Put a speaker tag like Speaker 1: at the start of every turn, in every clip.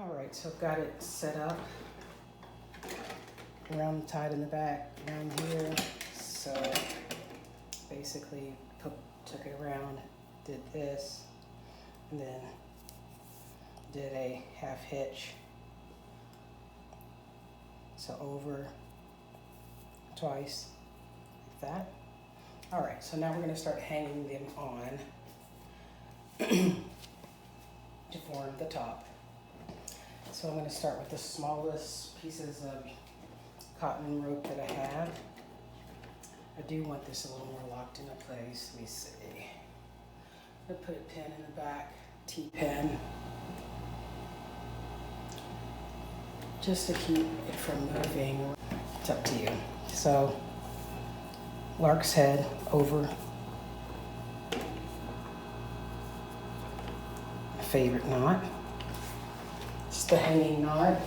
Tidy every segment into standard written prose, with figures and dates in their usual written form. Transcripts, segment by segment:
Speaker 1: All right, so I've got it set up around tied in the back around here. So basically took it around, did this, and then did a half hitch. So over twice, like that. All right, so now we're gonna start hanging them on to form the top. So I'm gonna start with the smallest pieces of cotton rope that I have. I do want this a little more locked into place. Let me see. I'm gonna put a pin in the back, T-pin, just to keep it from moving. It's up to you. So, lark's head over. My favorite knot. It's the hanging knot.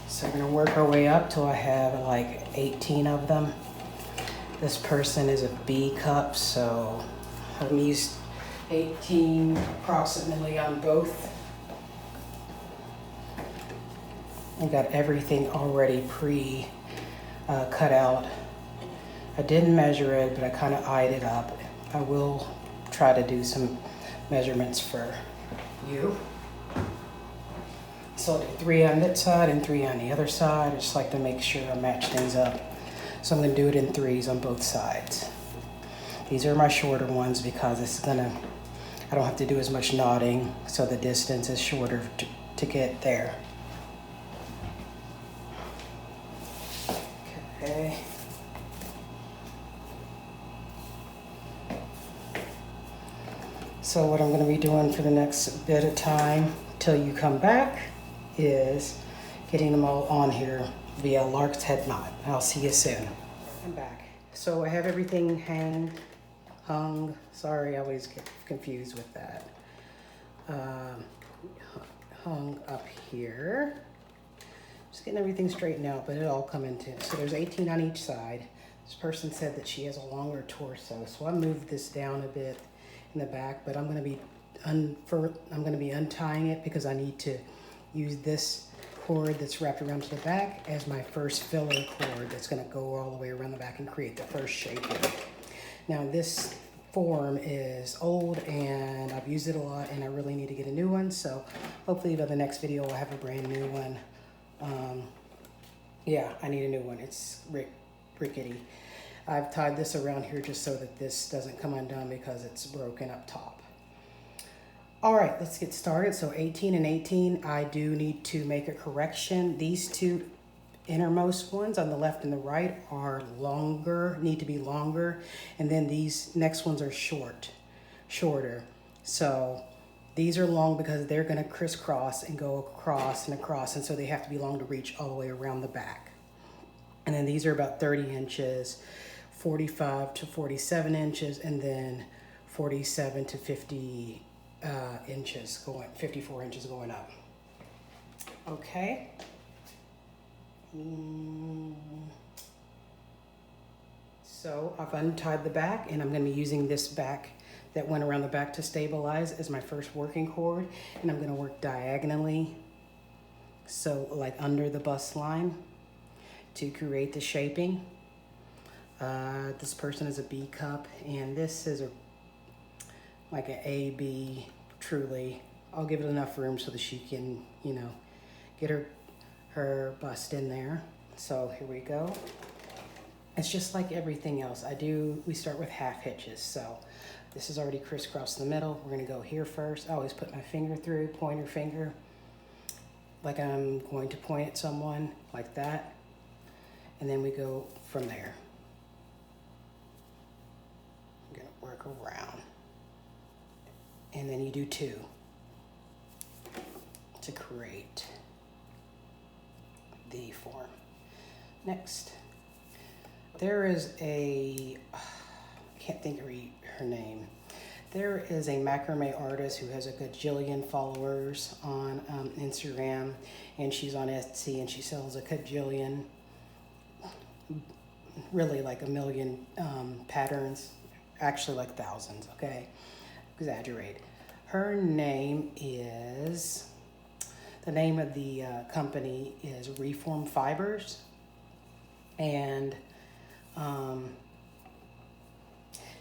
Speaker 1: So we're gonna work our way up till I have like 18 of them. This person is a B cup, so I'm used 18 approximately on both. I got everything already cut out. I didn't measure it, but I kind of eyed it up. I will try to do some measurements for you. So I'll do 3 on that side and 3 on the other side. I just like to make sure I match things up. So I'm gonna do it in 3s on both sides. These are my shorter ones because I don't have to do as much knotting, so the distance is shorter to get there. Okay. So what I'm gonna be doing for the next bit of time till you come back is getting them all on here via lark's head knot. I'll see you soon. I'm back. So I have everything hung. Sorry, I always get confused with that. Hung up here. Just getting everything straightened out, but it'll all come into it. So there's 18 on each side. This person said that she has a longer torso, so I moved this down a bit in the back, but I'm gonna be untying it because I need to use this cord that's wrapped around to the back as my first filler cord that's gonna go all the way around the back and create the first shape here. Now this form is old and I've used it a lot and I really need to get a new one, so hopefully by the next video I'll have a brand new one. Yeah, I need a new one. It's rickety. I've tied this around here just so that this doesn't come undone because it's broken up top. All right, let's get started. So 18 and 18, I do need to make a correction. These two innermost ones on the left and the right are longer, need to be longer. And then these next ones are shorter. So these are long because they're gonna crisscross and go across and across. And so they have to be long to reach all the way around the back. And then these are about 30 inches, 45 to 47 inches, and then 47 to 50 inches 54 inches going up. Okay. So I've untied the back and I'm going to be using this back that went around the back to stabilize as my first working cord, and I'm going to work diagonally, so like under the bust line to create the shaping. This person is a B cup and this is like an AB, truly. I'll give it enough room so that she can, get her bust in there. So here we go. It's just like everything else. We start with half hitches. So this is already crisscrossed in the middle. We're gonna go here first. I always put my finger through, pointer finger, like I'm going to point at someone, like that. And then we go from there. I'm gonna work around. And then you do 2 to create the form. Next, there is I can't think of her name. There is a macrame artist who has a gajillion followers on Instagram, and she's on Etsy, and she sells a gajillion, really like 1 million patterns, actually like thousands, okay? Exaggerate. Her name is, the name of the company is Reform Fibers. And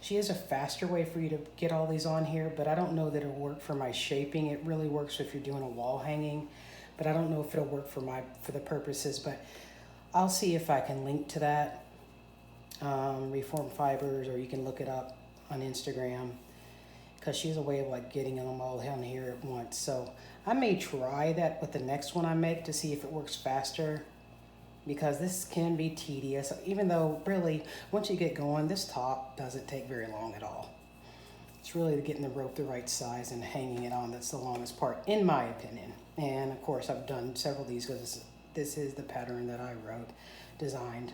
Speaker 1: she has a faster way for you to get all these on here, but I don't know that it'll work for my shaping. It really works if you're doing a wall hanging, but I don't know if it'll work for the purposes, but I'll see if I can link to that. Reform Fibers, or you can look it up on Instagram, because she has a way of like getting them all down here at once. So I may try that with the next one I make to see if it works faster, because this can be tedious, even though really once you get going, this top doesn't take very long at all. It's really getting the rope the right size and hanging it on that's the longest part, in my opinion. And of course I've done several of these because this is the pattern that I designed.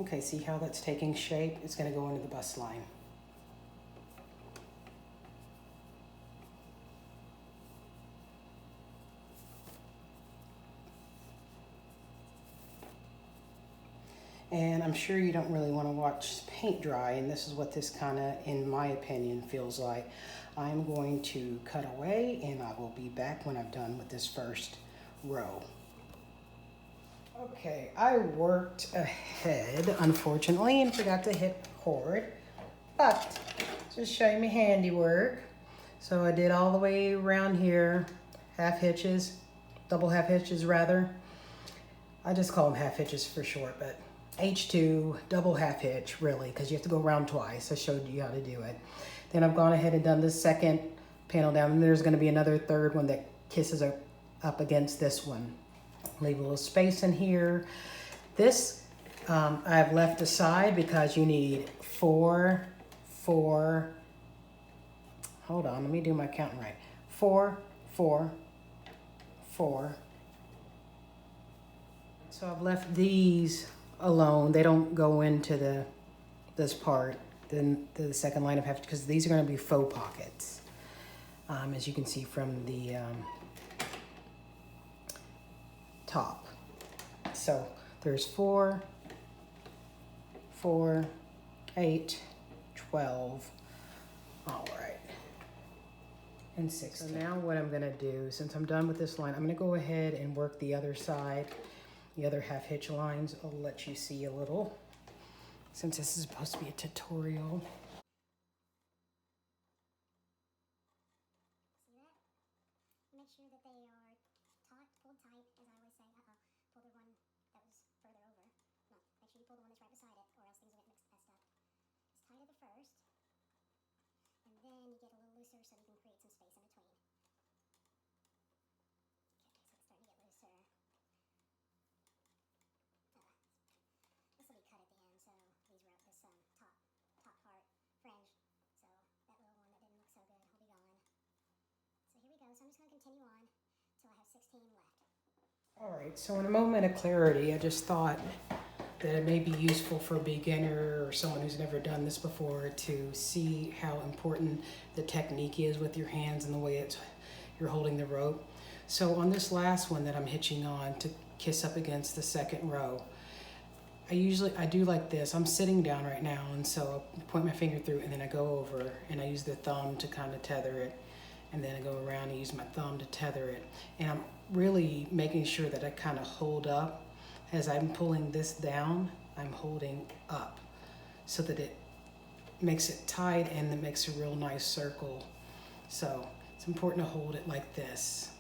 Speaker 1: Okay, see how that's taking shape? It's going to go into the bust line. And I'm sure you don't really want to watch paint dry, and this is what this kind of, in my opinion, feels like. I'm going to cut away, and I will be back when I've done with this first row. Okay, I worked ahead, unfortunately, and forgot to hit record, but just show you my handiwork. So I did all the way around here, half hitches, double half hitches rather. I just call them half hitches for short, but H2, double half hitch, really, because you have to go around twice. I showed you how to do it. Then I've gone ahead and done the second panel down, and there's going to be another third one that kisses up against this one. Leave a little space in here. This I've left aside because you need 4, 4, hold on, let me do my counting right. 4, 4, 4. So I've left these alone. They don't go into this part, then the second line of half, because these are going to be faux pockets, as you can see from the top. So there's 4, 4, 8, 12, all right, and 16. So now what I'm going to do, since I'm done with this line, I'm going to go ahead and work the other side. The other half hitch lines, I'll let you see a little, since this is supposed to be a tutorial.
Speaker 2: See that? Make sure that they are taut, pulled tight, as I always say. Pull the one that was further over. No, make sure you pull the one that's right beside it, or else things will get messed up. Just tight at the first, and then you get a little looser so you can create some space in between. Okay, so it's starting to get looser. This will be cut at the end, so this top part fringe. So that little one that didn't look so good will be gone. So here we go. So I'm just going to continue on till I have 16 left.
Speaker 1: All right, so in a moment of clarity, I just thought that it may be useful for a beginner or someone who's never done this before to see how important the technique is with your hands and the way you're holding the rope. So on this last one that I'm hitching on to kiss up against the second row, I do like this. I'm sitting down right now, and so I point my finger through, and then I go over, and I use the thumb to kind of tether it, and then I go around and use my thumb to tether it. And I'm really making sure that I kind of hold up. As I'm pulling this down, I'm holding up so that it makes it tight and it makes a real nice circle. So it's important to hold it like this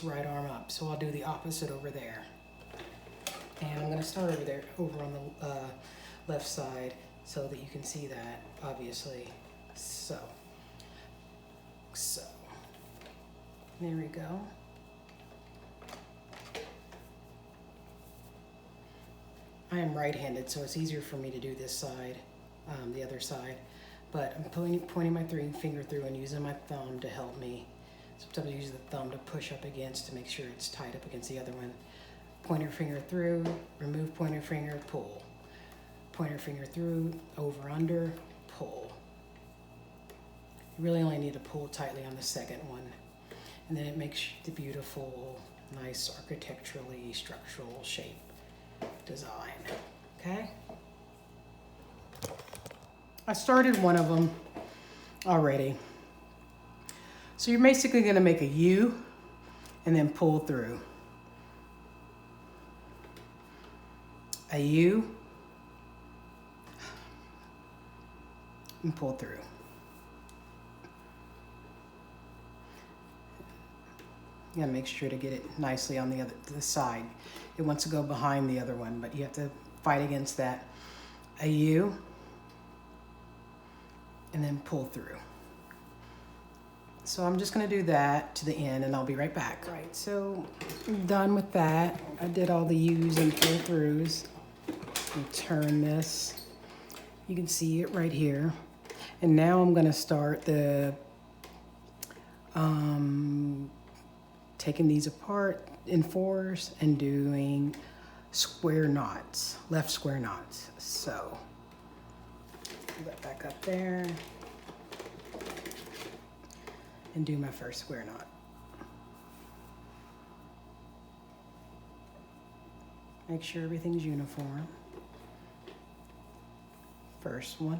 Speaker 1: right arm up. So I'll do the opposite over there. And I'm going to start over on the left side so that you can see that, obviously. So there we go. I am right-handed, so it's easier for me to do this side, the other side. But I'm pointing my finger through and using my thumb to help me. Sometimes I use the thumb to push up against to make sure it's tight up against the other one. Pointer finger through, remove pointer finger, pull. Pointer finger through, over, under, pull. You really only need to pull tightly on the second one. And then it makes the beautiful, nice architecturally structural shape design, okay? I started one of them already. So you're basically going to make a U and then pull through. A U and pull through. You gotta make sure to get it nicely on the side. It wants to go behind the other one, but you have to fight against that. A U and then pull through. So I'm just gonna do that to the end and I'll be right back. Right, so I'm done with that. I did all the U's and pull throughs. And turn this. You can see it right here. And now I'm gonna start the, taking these apart in fours and doing square knots, left square knots. So, put that back up there. And do my first square knot. Make sure everything's uniform. First one.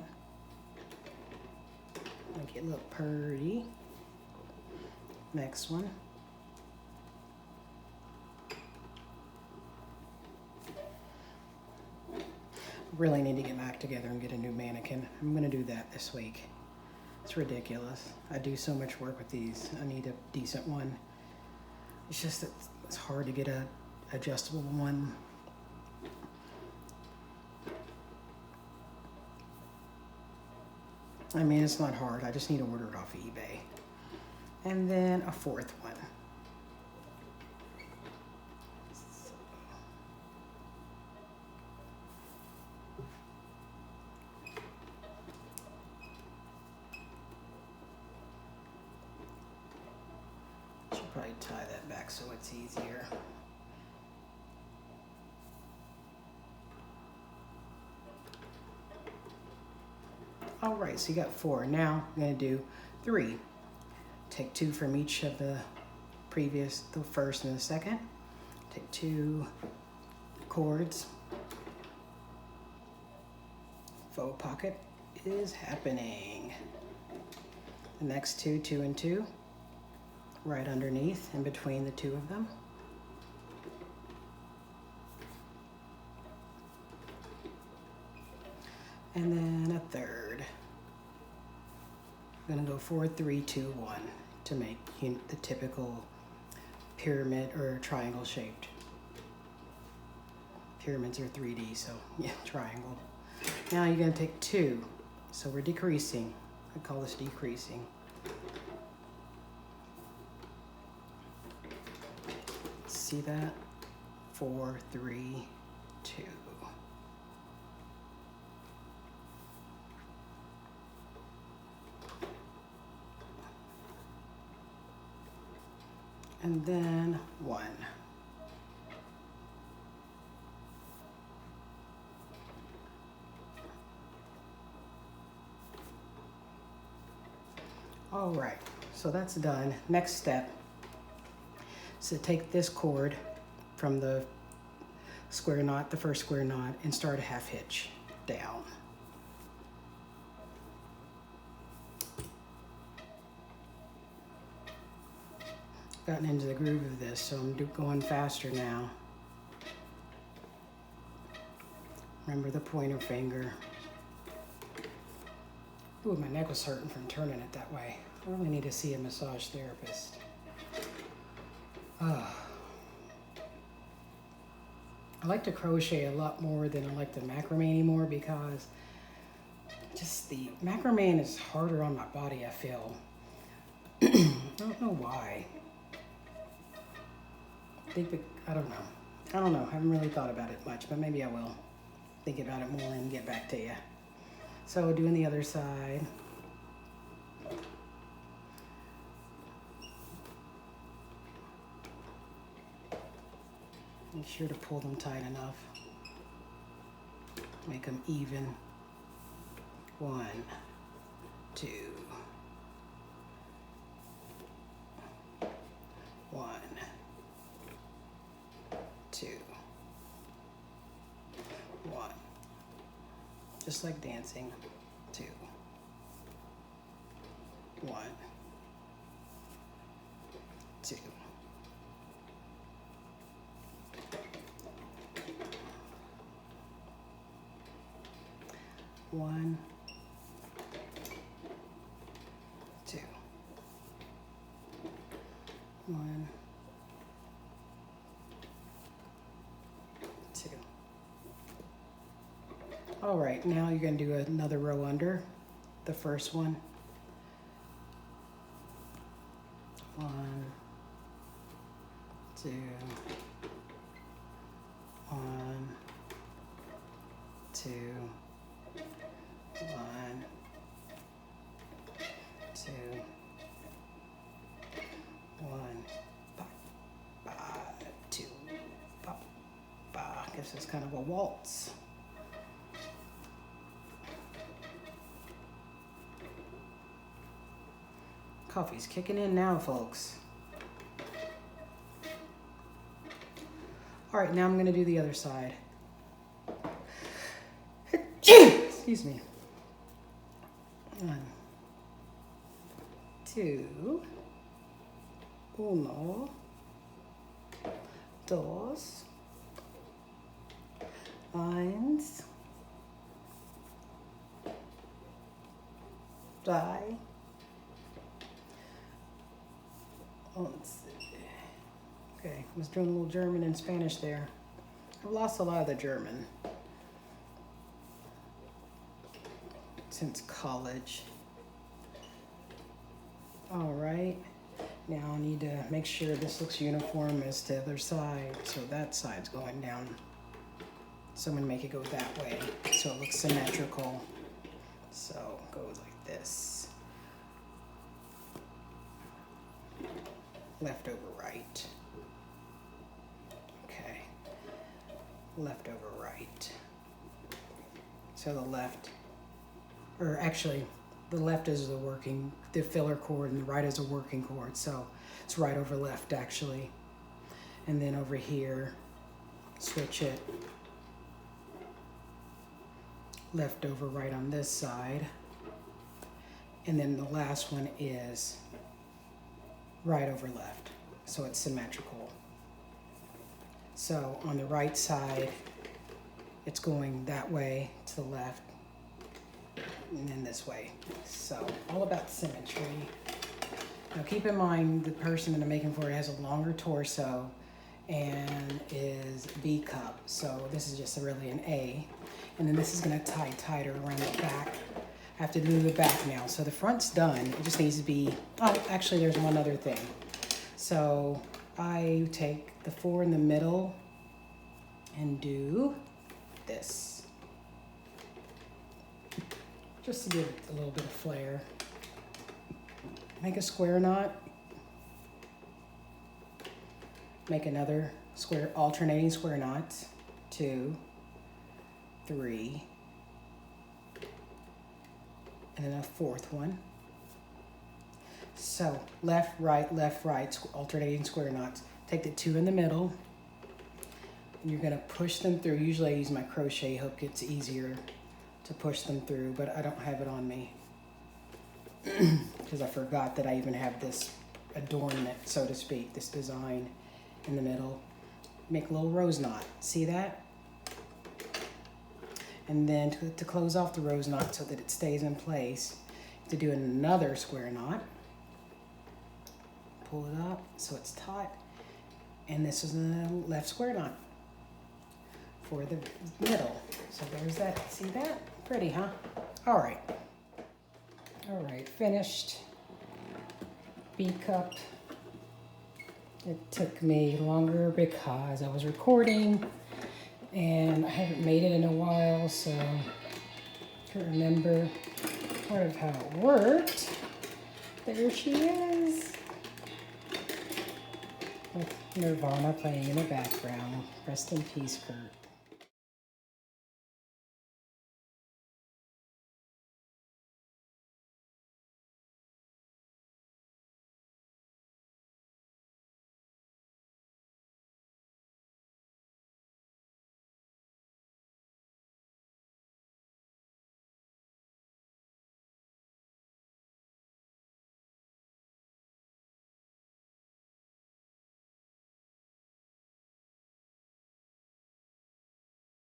Speaker 1: Make it look pretty. Next one. Really need to get back together and get a new mannequin. I'm gonna do that this week. It's ridiculous. I do so much work with these. I need a decent one. It's just that it's hard to get a adjustable one. I mean, it's not hard. I just need to order it off of eBay. And then a fourth one. Should probably tie that back so it's easier. All right, so you got 4. Now I'm gonna do 3. Take 2 from each of the previous, the first and the second. Take 2 cords. Faux pocket is happening. The next 2, 2 and 2, right underneath, in between the 2 of them. And then a third. I'm gonna go 4, 3, 2, 1 to make the typical pyramid or triangle shaped. Pyramids are 3D, so yeah, triangle. Now you're gonna take 2, so we're decreasing. I call this decreasing. See that? 4, 3, 2. And then 1. All right, so that's done. Next step is to take this cord from the square knot, the first square knot, and start a half hitch down. Gotten into the groove of this, so I'm going faster now. Remember the pointer finger. Ooh, my neck was hurting from turning it that way. I really need to see a massage therapist. I like to crochet a lot more than I like the macrame anymore because just the macrame is harder on my body, I feel. I don't know why. I don't know. I haven't really thought about it much, but maybe I will think about it more and get back to you. So doing the other side. Make sure to pull them tight enough. Make them even. 1, 2. 1, 2, 1. Just like dancing. 2, 1, 2. 1, 2, 1, 2. All right, now you're going to do another row under the first one. 1, 2, 1, 2, 1, 2, 1, ba, ba, 2, ba, ba. I guess it's kind of a waltz. Coffee's kicking in now, folks. All right, now I'm going to do the other side. Excuse me. 1, 2, 1, 2, 1, 2, okay, I was doing a little German and Spanish there. I've lost a lot of the German since college. All right, now I need to make sure this looks uniform as to the other side. So that side's going down. So I'm gonna make it go that way so it looks symmetrical. So it goes like this. Left over right. Okay. Left over right. So the left, or actually the left is the filler chord and the right is a working chord. So it's right over left actually. And then over here, switch it. Left over right on this side. And then the last one is right over left, so it's symmetrical. So on the right side, it's going that way to the left, and then this way. So all about symmetry. Now keep in mind the person that I'm making for it has a longer torso and is B cup, so this is just really an A. And then this is gonna tie tighter around the back. I have to do the back now. So the front's done. It just needs to be, oh, actually there's one other thing. So I take the 4 in the middle and do this. Just to give it a little bit of flair. Make a square knot. Make another square, alternating square knots. 2, 3, and then a 4th one. So left, right, alternating square knots. Take the 2 in the middle, and you're gonna push them through. Usually I use my crochet hook, it's easier to push them through, but I don't have it on me because I forgot that I even have this adornment, so to speak, this design in the middle. Make a little rose knot, see that? And then to close off the rose knot so that it stays in place, to do another square knot. Pull it up so it's taut. And this is a left square knot for the middle. So there's that, see that? Pretty, huh? All right, finished. B cup. It took me longer because I was recording and I haven't made it in a while, so I can't remember part of how it worked. There she is, with Nirvana playing in the background. Rest in peace, Kurt.